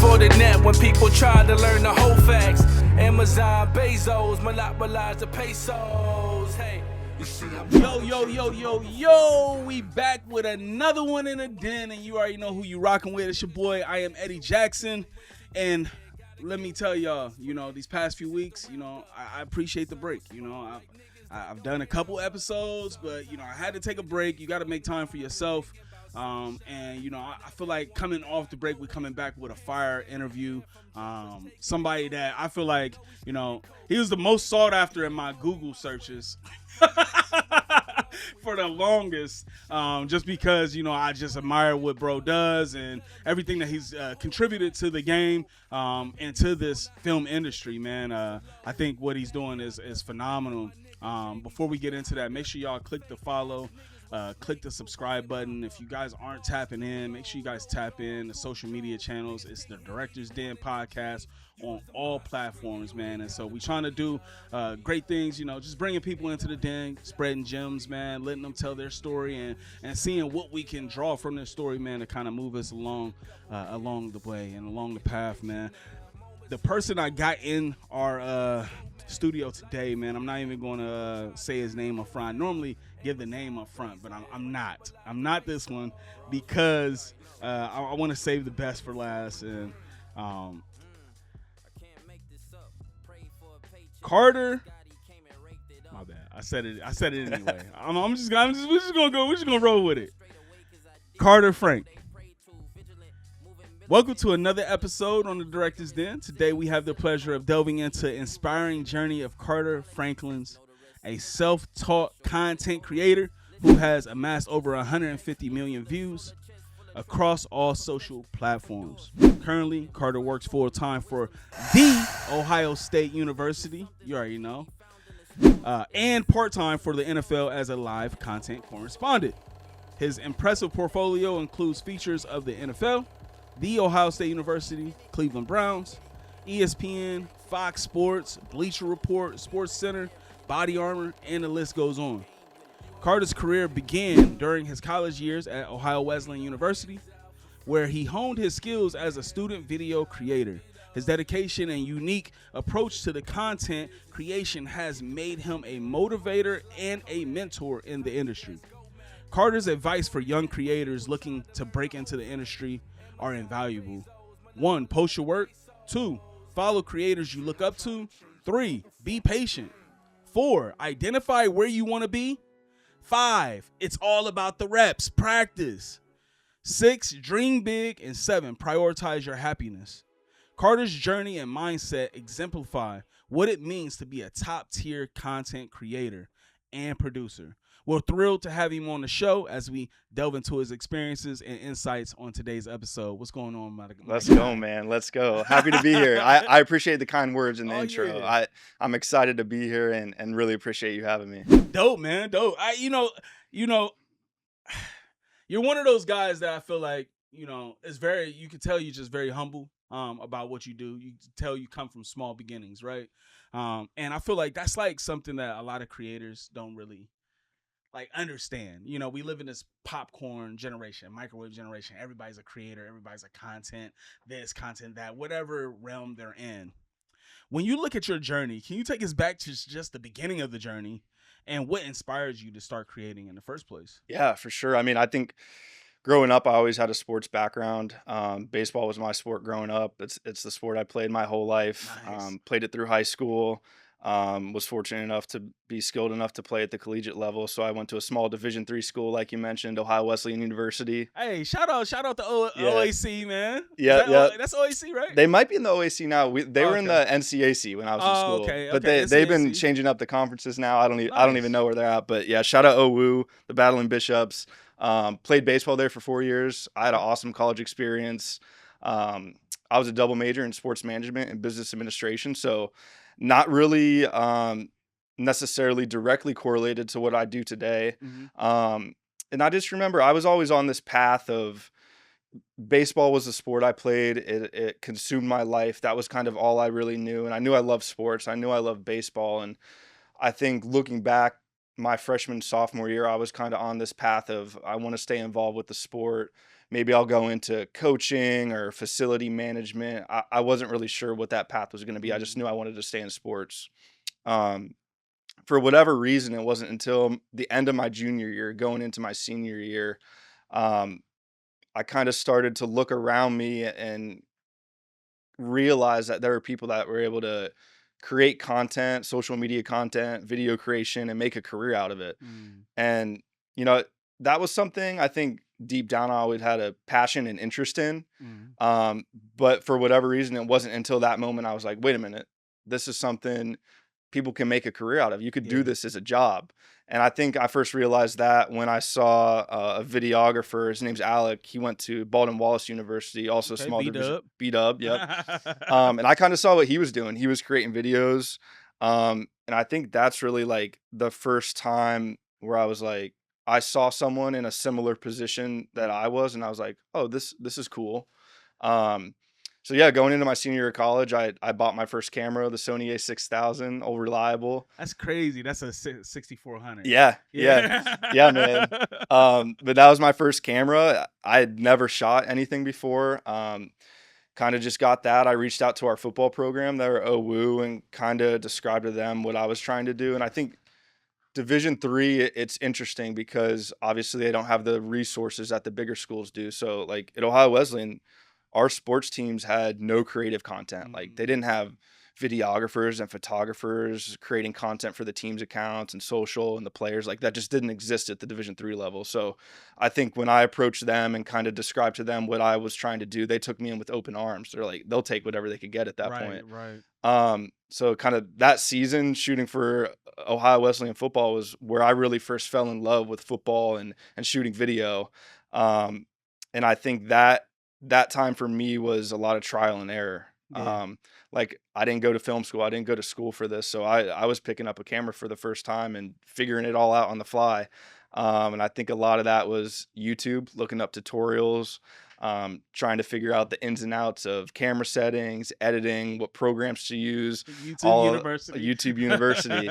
before the net when people tried to learn the whole facts. Amazon, Bezos, monopolize the pesos. Hey. Yo, we back with another one in the den, and you already know who you rocking with. It's your boy, Iameddiejackson, and let me tell y'all, these past few weeks, I appreciate the break. I've done a couple episodes, but, I had to take a break. You got to make time for yourself. I feel like coming off the break, we're coming back with a fire interview. Somebody that I feel like, he was the most sought after in my Google searches for the longest, just because, I just admire what bro does and everything that he's contributed to the game and to this film industry, man. I think what he's doing is phenomenal. Before we get into that, make sure y'all click the follow. Click the subscribe button. If you guys aren't tapping in, make sure you guys tap in the social media channels. It's the Director's Den podcast on all platforms, man. And so we trying to do great things, just bringing people into the den, spreading gems, man, letting them tell their story and seeing what we can draw from their story, man, to kind of move us along the way and along the path, man. The person I got in our studio today, man, I'm not even going to say his name up front. I normally give the name up front, but I'm not. I'm not this one because I want to save the best for last. And Carter, my bad. I said it anyway. We're just gonna roll with it. Carter Frank. Welcome to another episode on the Director's Den. Today we have the pleasure of delving into the inspiring journey of Carter Franklin's, a self-taught content creator who has amassed over 150 million views across all social platforms. Currently, Carter works full-time for the Ohio State University, you already know, and part-time for the NFL as a live content correspondent. His impressive portfolio includes features of the NFL, the Ohio State University, Cleveland Browns, ESPN, Fox Sports, Bleacher Report, Sports Center, Body Armor, and the list goes on. Carter's career began during his college years at Ohio Wesleyan University, where he honed his skills as a student video creator. His dedication and unique approach to the content creation has made him a motivator and a mentor in the industry. Carter's advice for young creators looking to break into the industry are invaluable. 1, post your work. 2, follow creators you look up to. 3, be patient. 4, identify where you want to be. 5, it's all about the reps, practice. 6, dream big. And 7, prioritize your happiness. Carter's journey and mindset exemplify what it means to be a top-tier content creator and producer. We're thrilled to have him on the show as we delve into his experiences and insights on today's episode. What's going on, my Let's go, man. Let's go. Happy to be here. I appreciate the kind words in the intro. Yeah. I'm excited to be here and really appreciate you having me. Dope, man. Dope. You're one of those guys that I feel like, is very, you can tell you're just very humble about what you do. You can tell you come from small beginnings, right? And I feel like that's like something that a lot of creators don't really understand. We live in this popcorn generation, microwave generation. Everybody's a creator, everybody's a content this, content that, whatever realm they're in. When you look at your journey, can you take us back to just the beginning of the journey and what inspired you to start creating in the first place? Yeah, for sure. I mean, I think growing up, I always had a sports background. Baseball was my sport growing up. It's the sport I played my whole life. Nice. Played it through high school. Was fortunate enough to be skilled enough to play at the collegiate level. So I went to a small Division III school, like you mentioned, Ohio Wesleyan University. Hey, shout out to OAC, man. Yeah. That's OAC, right? They might be in the OAC now. They were in the NCAC when I was in school. Okay. But they've been changing up the conferences now. I don't even know where they're at. But yeah, shout out OWU, the Battling Bishops. Played baseball there for 4 years. I had an awesome college experience. I was a double major in sports management and business administration. So not really necessarily directly correlated to what I do today. Mm-hmm. And I just remember I was always on this path of baseball was the sport I played. It consumed my life. That was kind of all I really knew. And I knew I loved sports. I knew I loved baseball. And I think looking back, my freshman, sophomore year, I was kind of on this path of I want to stay involved with the sport, maybe I'll go into coaching or facility management. I wasn't really sure what that path was going to be. I just knew I wanted to stay in sports. Um, for whatever reason, it wasn't until the end of my junior year, going into my senior year, um, I kind of started to look around me and realize that there were people that were able to create content, social media content, video creation, and make a career out of it. Mm. And, you know, that was something I think deep down I always had a passion and interest in. Mm. But for whatever reason, it wasn't until that moment I was like, wait a minute, this is something people can make a career out of. You could do Yeah. this as a job. And I think I first realized that when I saw a videographer. His name's Alec. He went to Baldwin Wallace University, also Okay, small division. B-Dub. B-Dub, yep. And I kind of saw what he was doing. He was creating videos. And I think that's really like the first time where I was like, I saw someone in a similar position that I was, and I was like, oh, this is cool. Um, so yeah, going into my senior year of college, I bought my first camera, the Sony A6000, old reliable. That's crazy. That's a 6400. Yeah, man. But that was my first camera. I had never shot anything before. Kind of just got that. I reached out to our football program. They were OWU, and kind of described to them what I was trying to do. And I think Division III, it's interesting because obviously they don't have the resources that the bigger schools do. So like at Ohio Wesleyan, our sports teams had no creative content. Like they didn't have videographers and photographers creating content for the team's accounts and social and the players. Like that just didn't exist at the Division III level. So I think when I approached them and kind of described to them what I was trying to do, they took me in with open arms. They're like, they'll take whatever they could get at that point. Right. So kind of that season shooting for Ohio Wesleyan football was where I really first fell in love with football and shooting video. And I think that time for me was a lot of trial and error. Yeah. Like I didn't go to film school. I didn't go to school for this. So I was picking up a camera for the first time and figuring it all out on the fly. And I think a lot of that was YouTube, looking up tutorials, trying to figure out the ins and outs of camera settings, editing, what programs to use. YouTube University.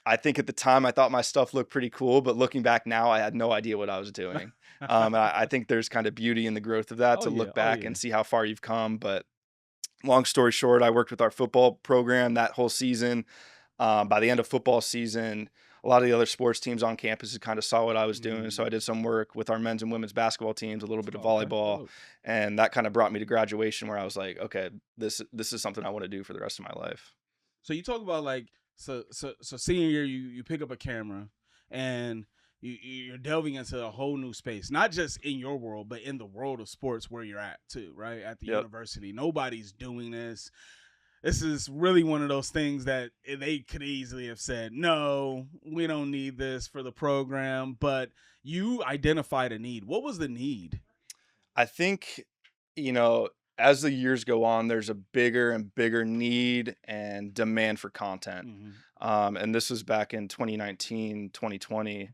I think at the time I thought my stuff looked pretty cool, but looking back now, I had no idea what I was doing. I think there's kind of beauty in the growth of that look back and see how far you've come. But long story short, I worked with our football program that whole season. By the end of football season, a lot of the other sports teams on campus kind of saw what I was doing. So I did some work with our men's and women's basketball teams, a little bit of volleyball, and that kind of brought me to graduation where I was like, okay, this is something I want to do for the rest of my life. So you talk about like, so senior year, you pick up a camera and you're delving into a whole new space, not just in your world, but in the world of sports where you're at too, right? At the university. Nobody's doing this. This is really one of those things that they could easily have said, no, we don't need this for the program, but you identified a need. What was the need? I think, as the years go on, there's a bigger and bigger need and demand for content. And this was back in 2019, 2020.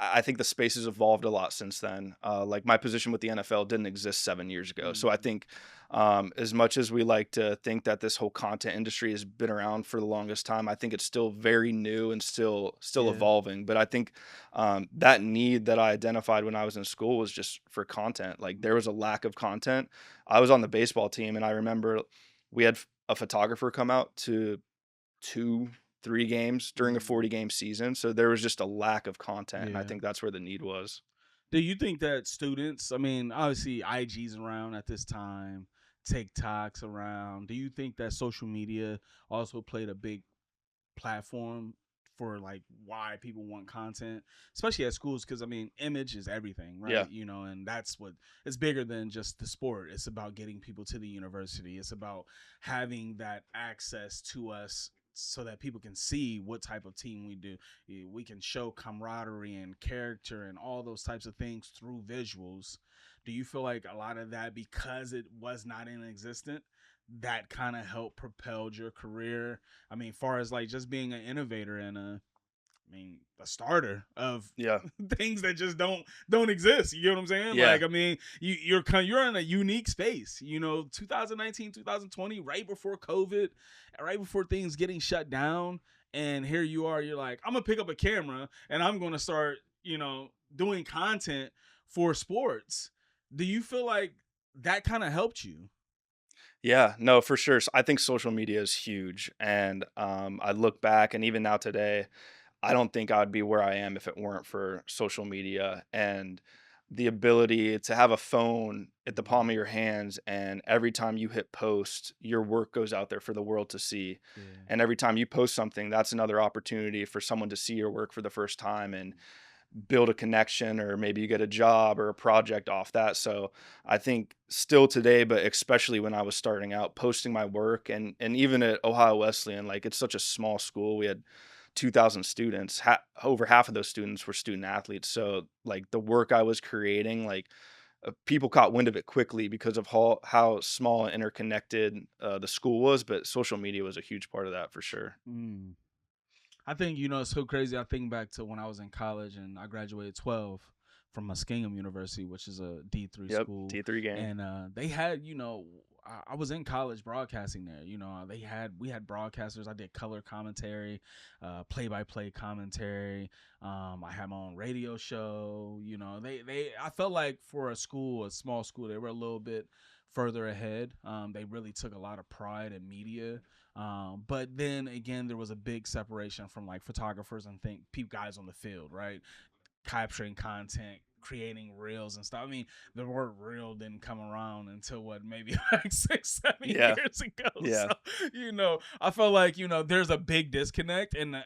I think the space has evolved a lot since then. Like my position with the NFL didn't exist 7 years ago. So I think as much as we like to think that this whole content industry has been around for the longest time, I think it's still very new and still evolving. But I think that need that I identified when I was in school was just for content. Like there was a lack of content. I was on the baseball team, and I remember we had a photographer come out to 2-3 games during a 40-game season. So there was just a lack of content. And I think that's where the need was. Do you think that students, I mean, obviously IG's around at this time, TikTok's around. Do you think that social media also played a big platform for like why people want content, especially at schools? Because I mean, image is everything, right? Yeah. And that's what it's bigger than just the sport. It's about getting people to the university. It's about having that access to us so that people can see what type of team we do. We can show camaraderie and character and all those types of things through visuals. Do you feel like a lot of that, because it was not in existence, that kind of helped propel your career? I mean, far as like just being an innovator and a starter of things that just don't exist. You know what I'm saying? Yeah. Like, I mean, you're in a unique space, 2019, 2020, right before COVID, right before things getting shut down. And here you are, you're like, I'm going to pick up a camera and I'm going to start doing content for sports. Do you feel like that kind of helped you? Yeah, no, for sure. I think social media is huge, and I look back, and even now today, I don't think I'd be where I am if it weren't for social media and the ability to have a phone at the palm of your hands, and every time you hit post, your work goes out there for the world to see. Yeah. And every time you post something, that's another opportunity for someone to see your work for the first time and build a connection, or maybe you get a job or a project off that. So I think still today, but especially when I was starting out, posting my work, and even at Ohio Wesleyan, like, it's such a small school. We had 2,000 students. Over half of those students were student athletes. So like the work I was creating, like, people caught wind of it quickly because of how small and interconnected the school was. But social media was a huge part of that for sure. Mm. I think, it's so crazy. I think back to when I was in college and I graduated 12 from Muskingum University, which is a D3 Yep, school. D3 gang. And they had, I was in college broadcasting there. We had broadcasters. I did color commentary, play-by-play commentary. I had my own radio show. I felt like for a small school, they were a little bit further ahead. They really took a lot of pride in media. But then again, there was a big separation from like photographers and guys on the field, right? Capturing content, creating reels and stuff. I mean, the word reel didn't come around until maybe like 6-7 years ago. Yeah. So, I felt like, there's a big disconnect, and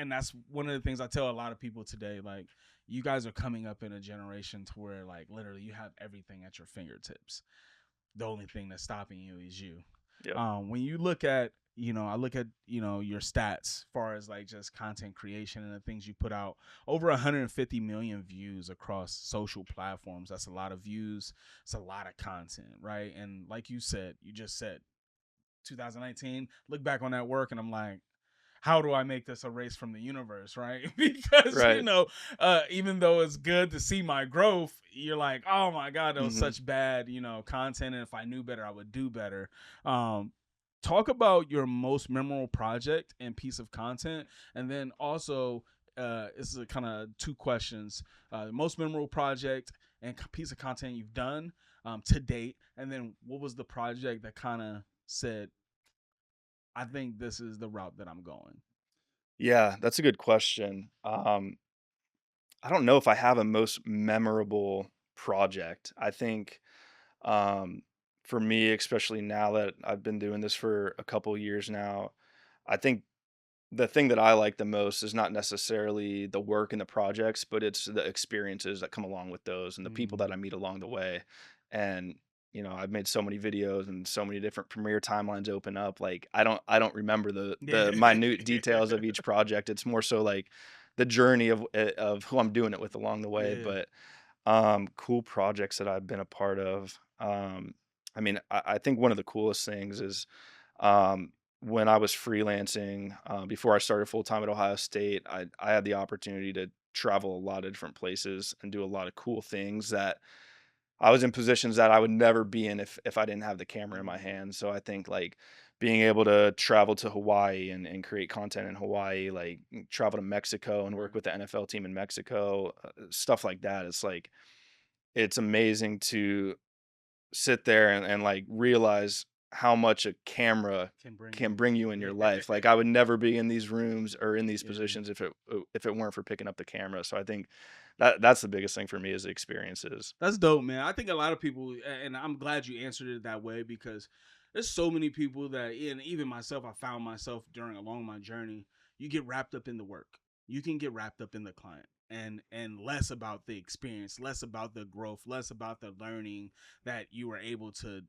that's one of the things I tell a lot of people today. Like, you guys are coming up in a generation to where like literally you have everything at your fingertips. The only thing that's stopping you is you. Yep. When you look at, I look at, your stats as far as like just content creation and the things you put out. Over 150 million views across social platforms. That's a lot of views. It's a lot of content, right? And like you just said, 2019, look back on that work and I'm like, how do I make this a race from the universe, right? Because, Right. even though it's good to see my growth, you're like, oh my God, that was Mhm. such bad, content. And if I knew better, I would do better. Talk about your most memorable project and piece of content. And then also, this is kind of two questions. Most memorable project and piece of content you've done to date. And then what was the project that kind of said, I think this is the route that I'm going? Yeah, that's a good question. I don't know if I have a most memorable project. I think, um, for me, especially now that I've been doing this for a couple years now, I think the thing that I like the most is not necessarily the work and the projects, but it's the experiences that come along with those and the people that I meet along the way. And I've made so many videos and so many different premiere timelines open up. Like, I don't remember the minute details of each project. It's more so like the journey of who I'm doing it with along the way. Yeah. But cool projects that I've been a part of. I mean, I think one of the coolest things is, um, when I was freelancing, before I started full time at Ohio State, I had the opportunity to travel a lot of different places and do a lot of cool things that I was in positions that I would never be in if I didn't have the camera in my hand. So I think, like, being able to travel to Hawaii and create content in Hawaii, like travel to Mexico and work with the NFL team in Mexico, stuff like that. It's like, it's amazing to sit there and like realize how much a camera can bring you in your life. Like, I would never be in these rooms or in these Yeah. positions if it weren't for picking up the camera. So I think that's the biggest thing for me, is the experiences. That's dope, man. I think a lot of people, and I'm glad you answered it that way, because there's so many people that, and even myself, I found myself along my journey, you get wrapped up in the work. You can get wrapped up in the client, and less about the experience, less about the growth, less about the learning that you were able to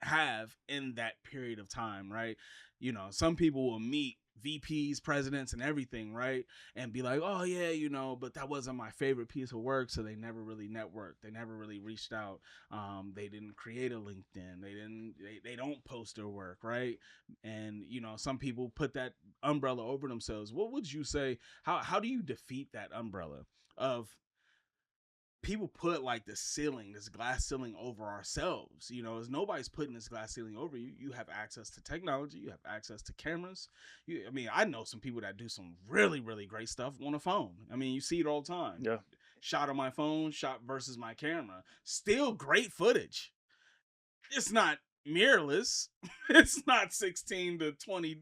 have in that period of time, right? Some people will meet VPs, presidents, and everything, right? And be like, oh yeah, but that wasn't my favorite piece of work. So they never really networked. They never really reached out. They didn't create a LinkedIn. They don't post their work, right? And some people put that umbrella over themselves. What would you say? How do you defeat that umbrella of people put like this glass ceiling over ourselves? As nobody's putting this glass ceiling over you. You have access to technology, you have access to cameras. I know some people that do some really, really great stuff on a phone. I mean, you see it all the time. Yeah. shot on my phone, shot versus my camera. Still great footage. It's not mirrorless. It's not 16 to 20,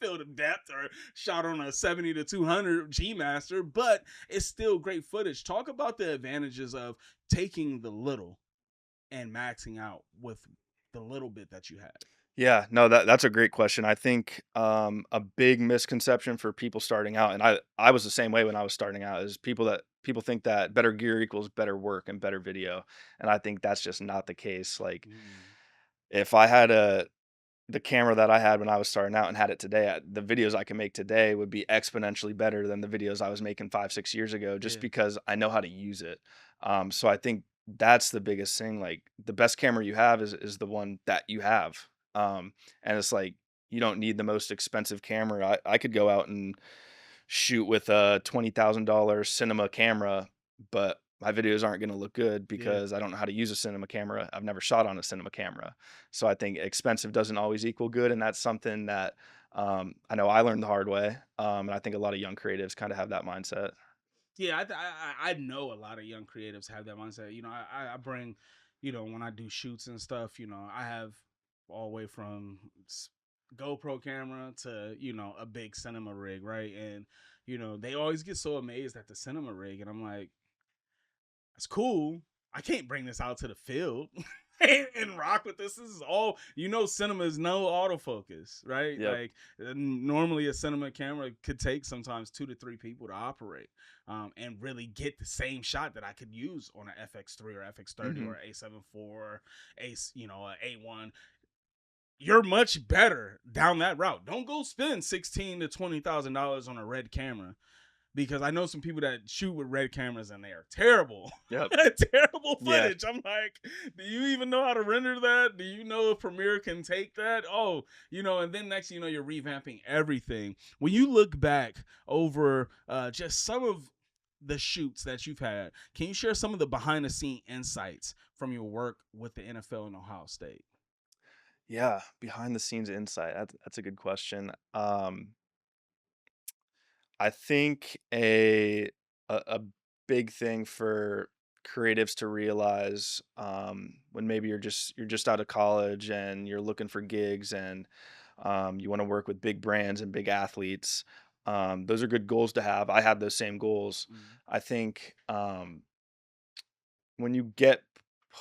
field of depth or shot on a 70 to 200 G Master, but it's still great footage. Talk about the advantages of taking the little and maxing out with the little bit that you had. Yeah, no, that's a great question. I think a big misconception for people starting out, and I was the same way when I was starting out, is people think that better gear equals better work and better video, and I think that's just not the case. Like, if I had the camera that I had when I was starting out and had it today, the videos I can make today would be exponentially better than the videos I was making 5, 6 years ago, just because I know how to use it. So I think that's the biggest thing. Like, the best camera you have is the one that you have. And it's like, you don't need the most expensive camera. I could go out and shoot with a $20,000 cinema camera, but my videos aren't going to look good because I don't know how to use a cinema camera. I've never shot on a cinema camera. So I think expensive doesn't always equal good. And that's something that I know I learned the hard way. And I think a lot of young creatives kind of have that mindset. Yeah, I know a lot of young creatives have that mindset. I bring, when I do shoots and stuff, I have all the way from GoPro camera to, a big cinema rig, right? And, they always get so amazed at the cinema rig. And I'm like, that's cool. I can't bring this out to the field and rock with this. This is all, cinema is no autofocus, right? Yep. Like, normally a cinema camera could take sometimes 2 to 3 people to operate and really get the same shot that I could use on an FX3 or FX30 or A7 IV, a A1. You're much better down that route. Don't go spend $16,000 to $20,000 on a red camera. Because I know some people that shoot with red cameras and they are terrible. Yep. Terrible footage. Yeah. I'm like, do you even know how to render that? Do you know if Premiere can take that? Oh, and then next you're revamping everything. When you look back over just some of the shoots that you've had, can you share some of the behind the scene insights from your work with the NFL and Ohio State? Yeah, behind the scenes insight. That's a good question. I think a big thing for creatives to realize, when maybe you're just out of college and you're looking for gigs, and you want to work with big brands and big athletes. Those are good goals to have. I have those same goals. I think when you get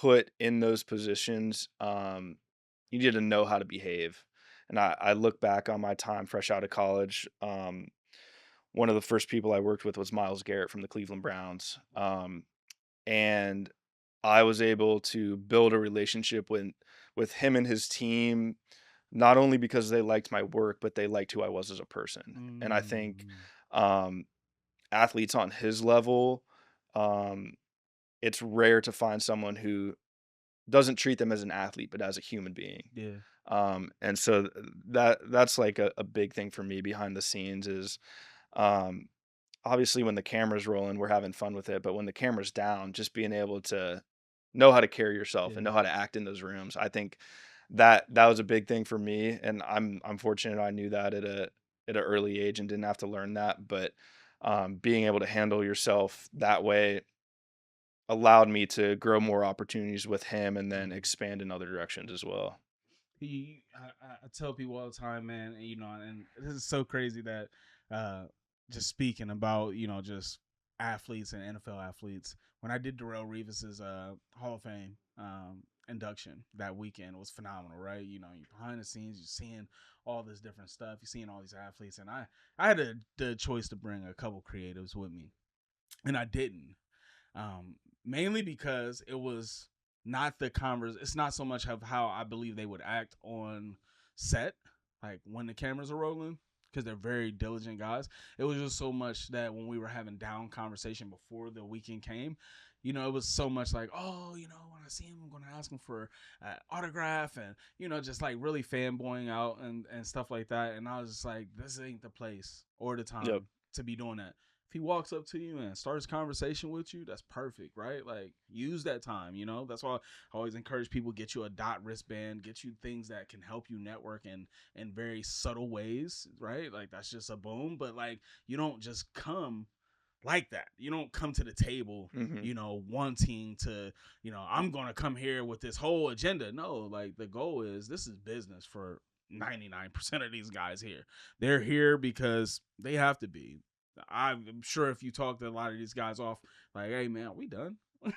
put in those positions, you need to know how to behave. And I look back on my time fresh out of college. One of the first people I worked with was Myles Garrett from the Cleveland Browns. And I was able to build a relationship with him and his team, not only because they liked my work, but they liked who I was as a person. And I think athletes on his level, it's rare to find someone who doesn't treat them as an athlete, but as a human being. Yeah. And so that's like a big thing for me behind the scenes is, obviously when the camera's rolling, we're having fun with it, but when the camera's down, just being able to know how to carry yourself and know how to act in those rooms. I think that was a big thing for me. And I'm fortunate I knew that at an early age and didn't have to learn that. But being able to handle yourself that way allowed me to grow more opportunities with him and then expand in other directions as well. I tell people all the time, man, and this is so crazy that just speaking about, just athletes and NFL athletes, when I did Darrelle Revis's Hall of Fame induction that weekend, it was phenomenal, right? You're behind the scenes, you're seeing all this different stuff, you're seeing all these athletes, and I had the choice to bring a couple creatives with me, and I didn't. Mainly because it was not the it's not so much of how I believe they would act on set, like when the cameras are rolling, because they're very diligent guys. It was just so much that when we were having down conversation before the weekend came, it was so much like, oh, when I see him, I'm going to ask him for autograph and, just like really fanboying out and stuff like that. And I was just like, this ain't the place or the time to be doing that. If he walks up to you and starts conversation with you, that's perfect, right? Like, use that time, That's why I always encourage people, get you a dot wristband, get you things that can help you network in very subtle ways, right? Like, that's just a boom. But, like, you don't just come like that. You don't come to the table, wanting to, I'm going to come here with this whole agenda. No, like the goal is this is business for 99% of these guys here. They're here because they have to be. I'm sure if you talk to a lot of these guys off, like, hey man, we done.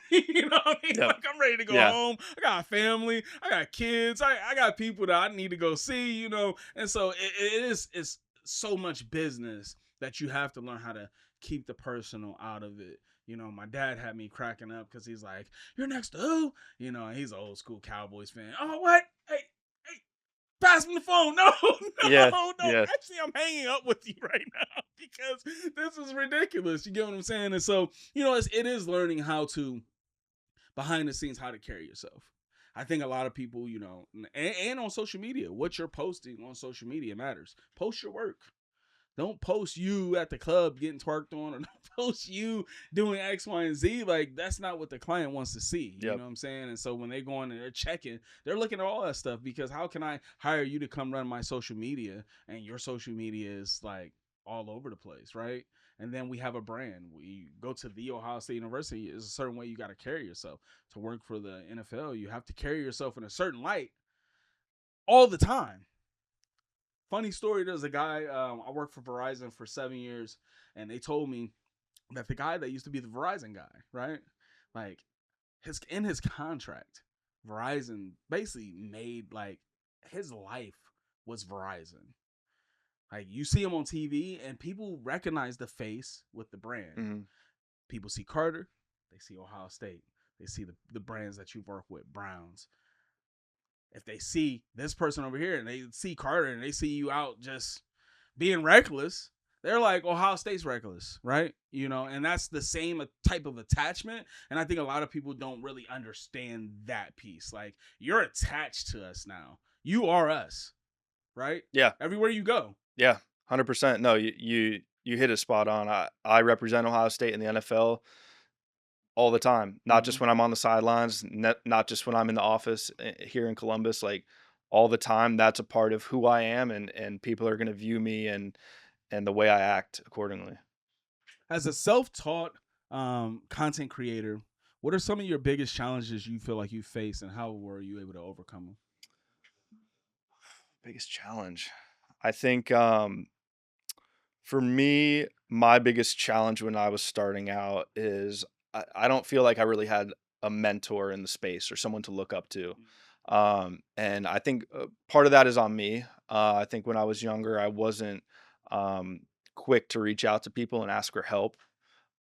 You know what I mean? Yep. Like, I'm ready to go home. I got a family. I got kids. I got people that I need to go see, And so it's so much business that you have to learn how to keep the personal out of it. My dad had me cracking up because he's like, you're next to who? And he's an old school Cowboys fan. Oh, what? Hey, pass me the phone. No. Yeah. Actually, I'm hanging up with you right now because this is ridiculous. You get what I'm saying? And so, it is learning how to, behind the scenes, how to carry yourself. I think a lot of people, and on social media, what you're posting on social media matters. Post your work. Don't post you at the club getting twerked on, or don't post you doing X, Y, and Z. Like, that's not what the client wants to see. You know what I'm saying? And so when they go on and they're checking, they're looking at all that stuff, because how can I hire you to come run my social media and your social media is like all over the place, right? And then we have a brand. We go to the Ohio State University. There's a certain way you got to carry yourself. To work for the NFL, you have to carry yourself in a certain light all the time. Funny story, there's a guy, I worked for Verizon for 7 years, and they told me that the guy that used to be the Verizon guy, right? Like, in his contract, Verizon basically made, like, his life was Verizon. Like, you see him on TV, and people recognize the face with the brand. Mm-hmm. People see Carter, they see Ohio State, they see the brands that you've worked with, Browns. If they see this person over here and they see Carter and they see you out just being reckless, they're like, Ohio State's reckless, right? And that's the same type of attachment. And I think a lot of people don't really understand that piece. Like, you're attached to us now. You are us, right? Yeah. Everywhere you go. Yeah, 100%. No, you hit it spot on. I represent Ohio State in the NFL all the time, not just when I'm on the sidelines, not just when I'm in the office here in Columbus, like all the time. That's a part of who I am, and people are going to view me and the way I act accordingly. As a self-taught content creator, what are some of your biggest challenges you feel like you face, and how were you able to overcome them? Biggest challenge, I think, for me, my biggest challenge when I was starting out is I don't feel like I really had a mentor in the space or someone to look up to. And I think part of that is on me. I think when I was younger, I wasn't quick to reach out to people and ask for help,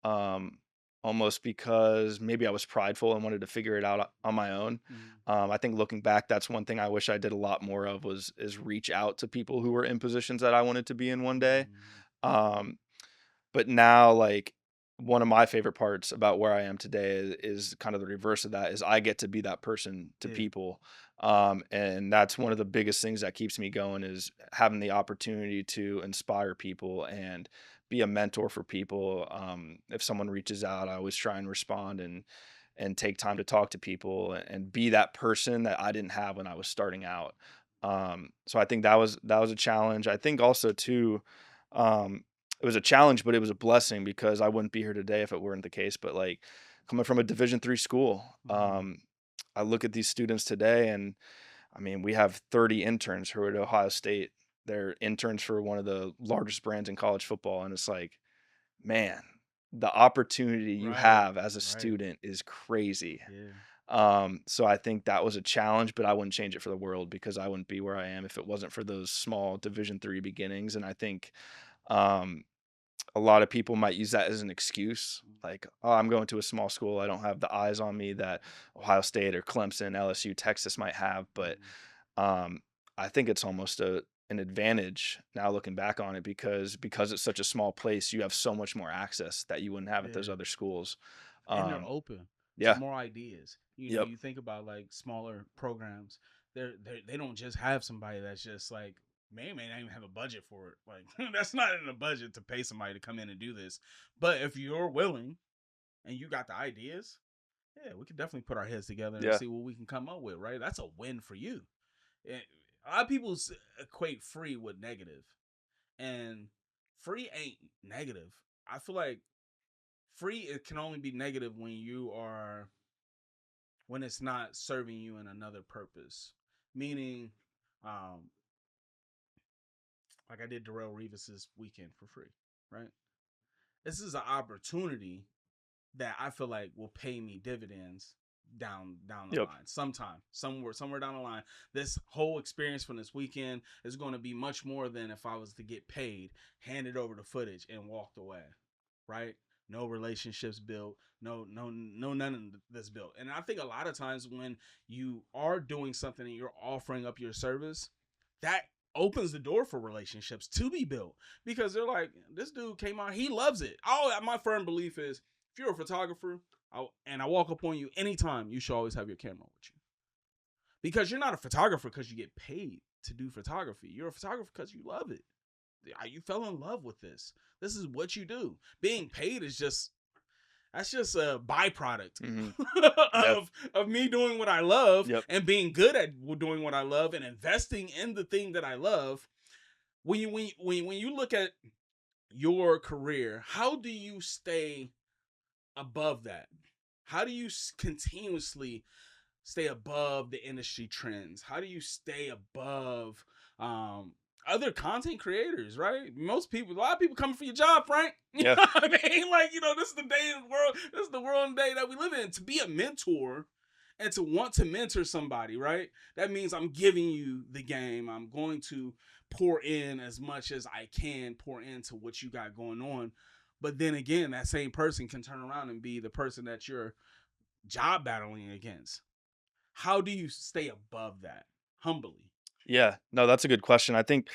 um, almost because maybe I was prideful and wanted to figure it out on my own. I think looking back, that's one thing I wish I did a lot more of, is reach out to people who were in positions that I wanted to be in one day. But now, like, one of my favorite parts about where I am today is kind of the reverse of that, is I get to be that person to people. And that's one of the biggest things that keeps me going, is having the opportunity to inspire people and be a mentor for people. If someone reaches out, I always try and respond and take time to talk to people and be that person that I didn't have when I was starting out. So I think that was a challenge. I think also too, it was a challenge, but it was a blessing, because I wouldn't be here today if it weren't the case. But like, coming from a Division III school, I look at these students today, and I mean, we have 30 interns who are at Ohio State. They're interns for one of the largest brands in college football. And it's like, man, the opportunity you have as a student is crazy. So I think that was a challenge, but I wouldn't change it for the world, because I wouldn't be where I am if it wasn't for those small Division III beginnings. And I think a lot of people might use that as an excuse, like, oh, I'm going to a small school, I don't have the eyes on me that Ohio State or Clemson, LSU, Texas might have. But I think it's almost an advantage now looking back on it, because it's such a small place, you have so much more access that you wouldn't have at those other schools. And they're open Yeah. to more ideas. You think about like smaller programs, they don't just have somebody that's just like, may not even have a budget for it. Like, that's not in the budget to pay somebody to come in and do this. But if you're willing and you got the ideas, yeah, we can definitely put our heads together and see what we can come up with, right? That's a win for you. A lot of people equate free with negative, and free ain't negative. I feel like free, it can only be negative when it's not serving you in another purpose. Meaning, like I did Darrell Revis's weekend for free, right? This is an opportunity that I feel like will pay me dividends down the line somewhere down the line. This whole experience from this weekend is going to be much more than if I was to get paid, handed over the footage, and walked away, right? No relationships built, no none of this built. And I think a lot of times when you are doing something and you're offering up your service, that opens the door for relationships to be built, because they're like, this dude came out, he loves it. My firm belief is, if you're a photographer and I walk up on you anytime, you should always have your camera with you, because you're not a photographer because you get paid to do photography. You're a photographer because you love it. You fell in love with this. This is what you do. Being paid is just a byproduct of me doing what I love and being good at doing what I love and investing in the thing that I love. When you look at your career, how do you stay above that? How do you continuously stay above the industry trends? How do you stay above other content creators, right? A lot of people coming for your job, Frank. You know what I mean? Like, this is the day in the world. This is the world and day that we live in. To be a mentor and to want to mentor somebody, right? That means I'm giving you the game. I'm going to pour in as much as I can pour into what you got going on. But then again, that same person can turn around and be the person that you're job battling against. How do you stay above that humbly? Yeah, no, that's a good question. I think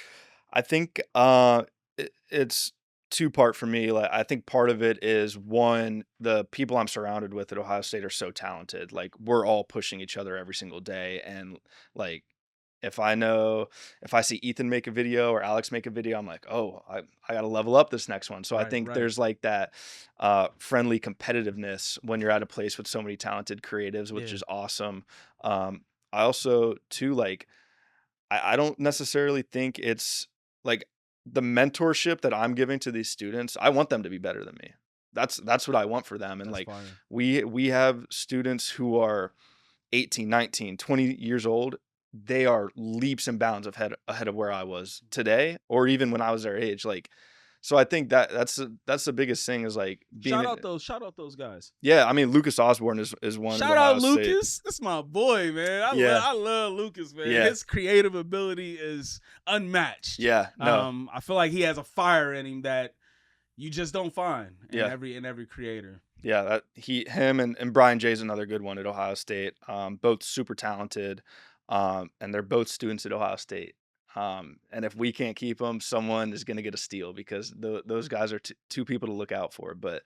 it's two-part for me. Like, I think part of it is, one, the people I'm surrounded with at Ohio State are so talented. Like, we're all pushing each other every single day, and like, if I see Ethan make a video or Alex make a video, I'm like, oh, I got to level up this next one. So I think there's like that friendly competitiveness when you're at a place with so many talented creatives, which is awesome. I also too, like, I don't necessarily think it's like the mentorship that I'm giving to these students. I want them to be better than me. That's what I want for them. And that's like fire. We have students who are 18, 19, 20 years old. They are leaps and bounds ahead of where I was today, or even when I was their age. Like, so I think that's the biggest thing, is like shout out those guys. Yeah, I mean, Lucas Osborne is one. Shout out Lucas. That's my boy, man. I love Lucas, man. Yeah. His creative ability is unmatched. Yeah. No. I feel like he has a fire in him that you just don't find in every creator. Yeah, him and Brian Jay's another good one at Ohio State. Both super talented. And they're both students at Ohio State. And if we can't keep them, someone is going to get a steal, because those guys are two people to look out for. But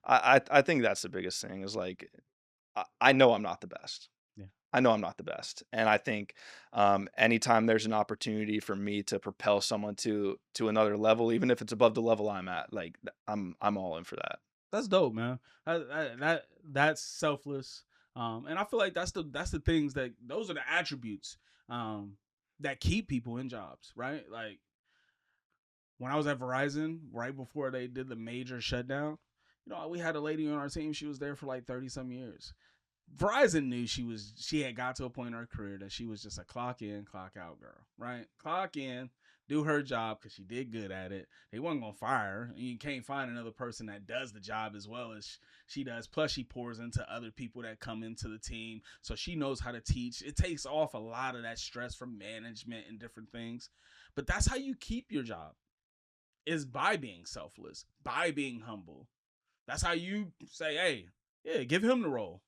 I think that's the biggest thing, is like, I know I'm not the best. Yeah. I know I'm not the best. And I think anytime there's an opportunity for me to propel someone to another level, even if it's above the level I'm at, like, I'm all in for that. That's dope, man. That's selfless. And I feel like that's the things those are the attributes that keep people in jobs, right? Like, when I was at Verizon, right before they did the major shutdown, we had a lady on our team. She was there for like 30-some years. Verizon knew she had got to a point in her career that she was just a clock in, clock out girl, right? Clock in, do her job because she did good at it. They wasn't going to fire her. You can't find another person that does the job as well as she does. Plus, she pours into other people that come into the team, so she knows how to teach. It takes off a lot of that stress from management and different things. But that's how you keep your job, is by being selfless, by being humble. That's how you say, hey, yeah, give him the role.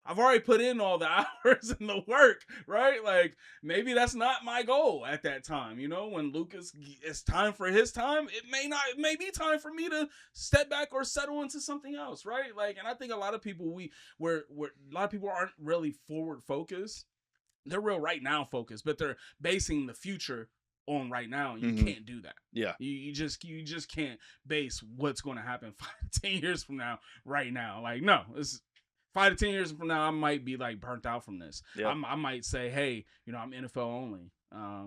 I've already put in all the hours and the work, right? Like, maybe that's not my goal at that time. When Lucas, it's time for his time, it may be time for me to step back or settle into something else, right? Like, and I think a lot of people aren't really forward focused. They're real right now focused, but they're basing the future on right now. You can't do that. Yeah. You just can't base what's going to happen 5 to 10 years from now right now. Like, no, it's 5 to 10 years from now, I might be like burnt out from this. Yeah. I might say, hey, I'm NFL only. I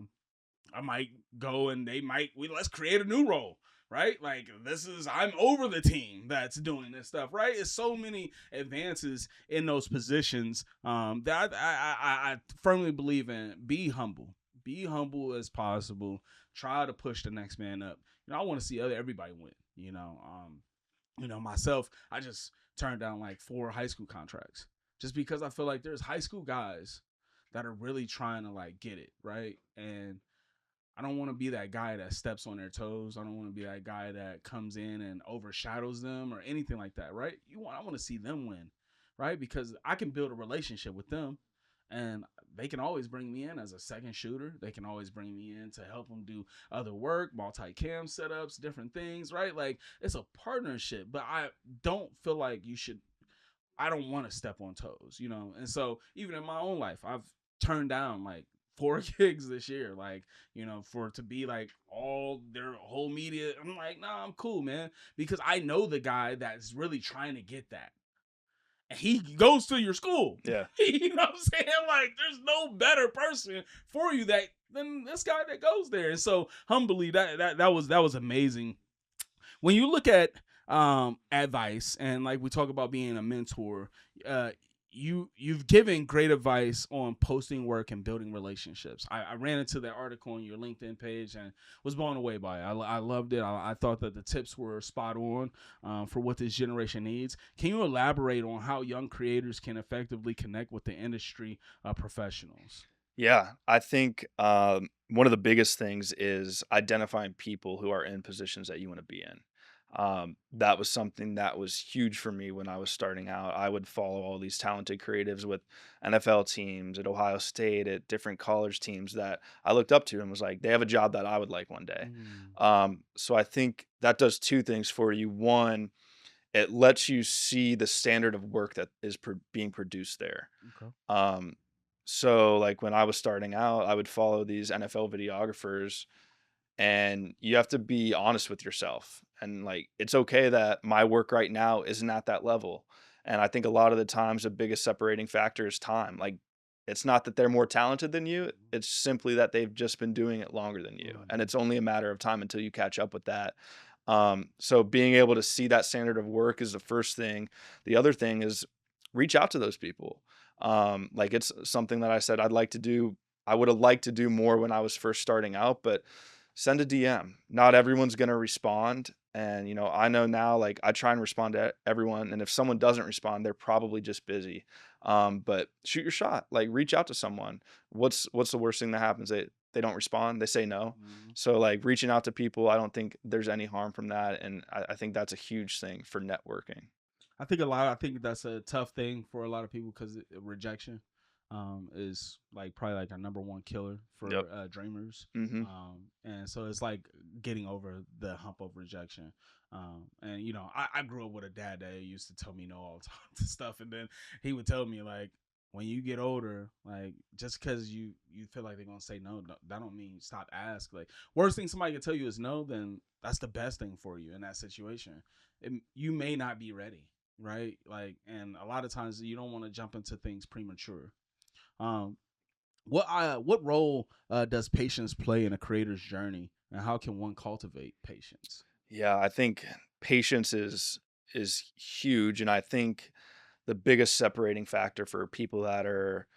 might go and let's create a new role, right? Like I'm over the team that's doing this stuff, right? It's so many advances in those positions that I firmly believe in. Be humble as possible. Try to push the next man up. I want to see everybody win. Myself, I just turned down like 4 high school contracts just because I feel like there's high school guys that are really trying to like get it right, and I don't want to be that guy that steps on their toes. I don't want to be that guy that comes in and overshadows them or anything like that, right? I want to see them win, right? Because I can build a relationship with them, and they can always bring me in as a second shooter. They can always bring me in to help them do other work, multi-cam setups, different things, right? Like it's a partnership, but I don't feel like I don't want to step on toes, And so even in my own life, I've turned down like 4 gigs this year, like, for it to be like all their whole media. I'm like, nah, I'm cool, man. Because I know the guy that's really trying to get that. And he goes to your school. Yeah. You know what I'm saying? Like, there's no better person for you than this guy that goes there. And so humbly, that was amazing. When you look at advice, and like we talk about being a mentor, you've given great advice on posting work and building relationships. I ran into that article on your LinkedIn page and was blown away by it. I loved it. I thought that the tips were spot on for what this generation needs. Can you elaborate on how young creators can effectively connect with the industry professionals? Yeah, I think one of the biggest things is identifying people who are in positions that you want to be in. That was something that was huge for me when I was starting out. I would follow all these talented creatives with NFL teams at Ohio State, at different college teams that I looked up to and was like, they have a job that I would like one day. So I think that does 2 things for you. One, it lets you see the standard of work that is being produced there. Okay. So like when I was starting out, I would follow these NFL videographers, and you have to be honest with yourself. And like, it's okay that my work right now isn't at that level. And I think a lot of the times the biggest separating factor is time. Like, it's not that they're more talented than you. It's simply that they've just been doing it longer than you. And it's only a matter of time until you catch up with that. So being able to see that standard of work is the first thing. The other thing is reach out to those people. Like it's something that I said I'd like to do. I would have liked to do more when I was first starting out, but send a DM. Not everyone's going to respond. And, I know now, like I try and respond to everyone. And if someone doesn't respond, they're probably just busy. But shoot your shot, like reach out to someone. What's the worst thing that happens? They don't respond. They say no. So like reaching out to people, I don't think there's any harm from that. And I think that's a huge thing for networking. I think that's a tough thing for a lot of people because rejection is like probably like a number 1 killer for dreamers. And so it's like getting over the hump of rejection. And I grew up with a dad that used to tell me no all the time to stuff, and then he would tell me like, when you get older, like just because you feel like they're gonna say no, that don't mean stop ask. Like worst thing somebody can tell you is no, then that's the best thing for you in that situation. You may not be ready, right? Like, and a lot of times you don't want to jump into things premature. What role does patience play in a creator's journey, and how can one cultivate patience? Yeah, I think patience is huge, and I think the biggest separating factor for people that are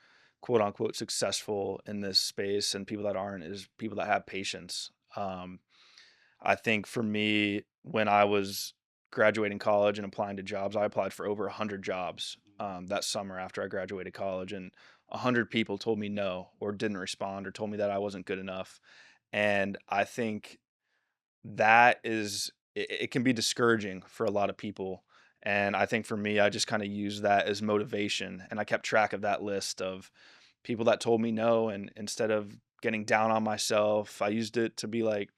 quote unquote successful in this space and people that aren't is people that have patience. I think for me, when I was graduating college and applying to jobs, I applied for over 100 jobs that summer after I graduated college, and 100 people told me no or didn't respond or told me that I wasn't good enough. And I think that it can be discouraging for a lot of people. And I think for me, I just kind of used that as motivation, and I kept track of that list of people that told me no. And instead of getting down on myself, I used it to be like,